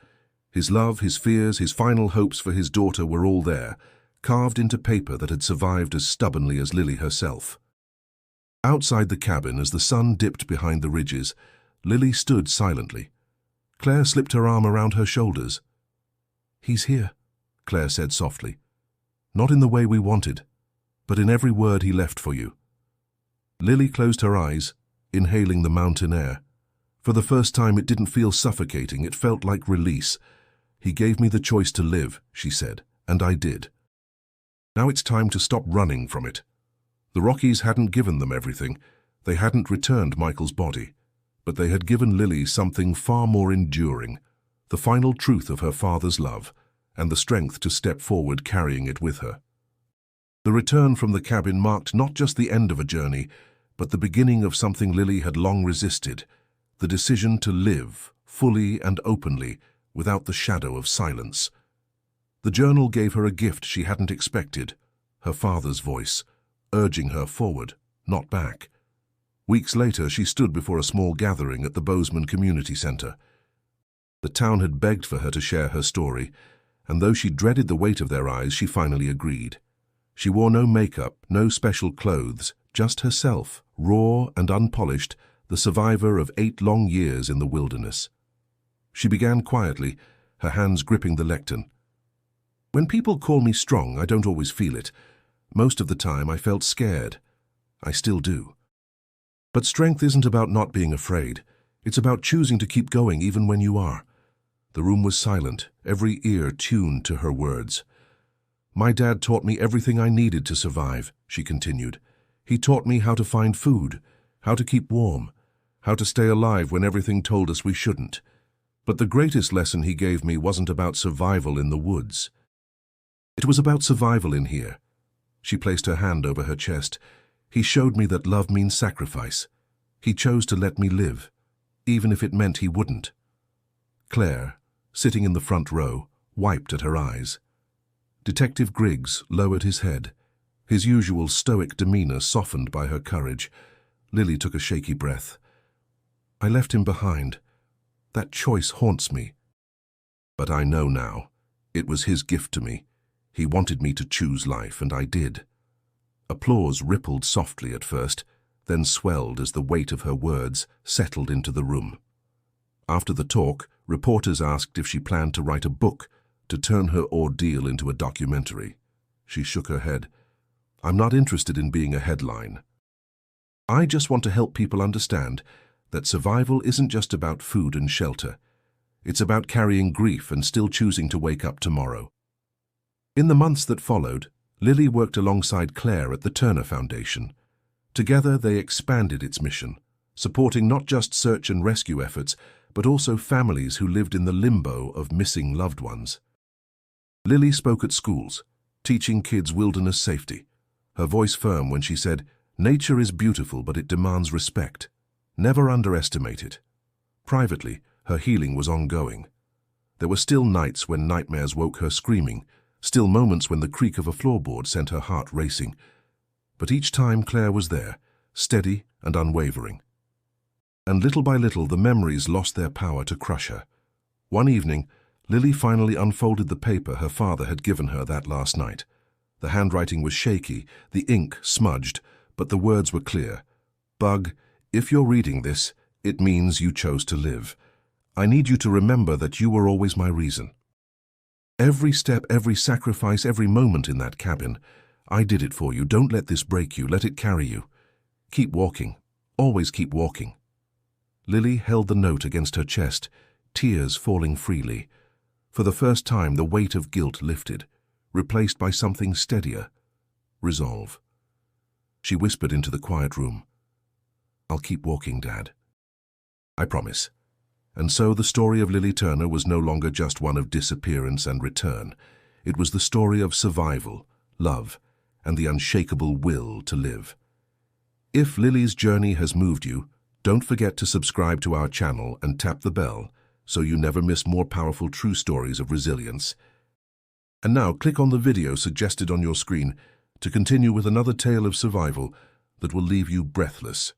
His love, his fears, his final hopes for his daughter were all there, carved into paper that had survived as stubbornly as Lily herself. Outside the cabin, as the sun dipped behind the ridges, Lily stood silently. Claire slipped her arm around her shoulders. "He's here," Claire said softly. "Not in the way we wanted, but in every word he left for you." Lily closed her eyes, inhaling the mountain air. For the first time it didn't feel suffocating, it felt like release. "He gave me the choice to live," she said, "and I did. Now it's time to stop running from it." The Rockies hadn't given them everything. They hadn't returned Michael's body. But they had given Lily something far more enduring, the final truth of her father's love, and the strength to step forward carrying it with her. The return from the cabin marked not just the end of a journey, but the beginning of something Lily had long resisted, the decision to live, fully and openly, without the shadow of silence. The journal gave her a gift she hadn't expected, her father's voice, urging her forward, not back. Weeks later, she stood before a small gathering at the Bozeman Community Center. The town had begged for her to share her story, and though she dreaded the weight of their eyes, she finally agreed. She wore no makeup, no special clothes, just herself, raw and unpolished, the survivor of 8 long years in the wilderness. She began quietly, her hands gripping the lectern. "When people call me strong, I don't always feel it. Most of the time I felt scared. I still do. But strength isn't about not being afraid. It's about choosing to keep going even when you are." The room was silent, every ear tuned to her words. "My dad taught me everything I needed to survive," she continued. "He taught me how to find food, how to keep warm, how to stay alive when everything told us we shouldn't. But the greatest lesson he gave me wasn't about survival in the woods. It was about survival in here." She placed her hand over her chest. "He showed me that love means sacrifice. He chose to let me live, even if it meant he wouldn't." Claire, sitting in the front row, wiped at her eyes. Detective Griggs lowered his head, his usual stoic demeanor softened by her courage. Lily took a shaky breath. "I left him behind. That choice haunts me. But I know now. It was his gift to me. He wanted me to choose life, and I did." Applause rippled softly at first, then swelled as the weight of her words settled into the room. After the talk, reporters asked if she planned to write a book, to turn her ordeal into a documentary. She shook her head. "I'm not interested in being a headline. I just want to help people understand that survival isn't just about food and shelter. It's about carrying grief and still choosing to wake up tomorrow." In the months that followed, Lily worked alongside Claire at the Turner Foundation. Together they expanded its mission, supporting not just search and rescue efforts, but also families who lived in the limbo of missing loved ones. Lily spoke at schools, teaching kids wilderness safety, her voice firm when she said, "Nature is beautiful, but it demands respect. Never underestimate it." Privately, her healing was ongoing. There were still nights when nightmares woke her screaming, still moments when the creak of a floorboard sent her heart racing. But each time Claire was there, steady and unwavering. And little by little the memories lost their power to crush her. One evening, Lily finally unfolded the paper her father had given her that last night. The handwriting was shaky, the ink smudged, but the words were clear. "Bug, if you're reading this, it means you chose to live. I need you to remember that you were always my reason. Every step, every sacrifice, every moment in that cabin, I did it for you. Don't let this break you. Let it carry you. Keep walking. Always keep walking." Lily held the note against her chest, tears falling freely. For the first time, the weight of guilt lifted, replaced by something steadier: resolve. She whispered into the quiet room. "I'll keep walking, Dad. I promise." And so the story of Lily Turner was no longer just one of disappearance and return. It was the story of survival, love, and the unshakable will to live. If Lily's journey has moved you, don't forget to subscribe to our channel and tap the bell so you never miss more powerful true stories of resilience. And now click on the video suggested on your screen to continue with another tale of survival that will leave you breathless.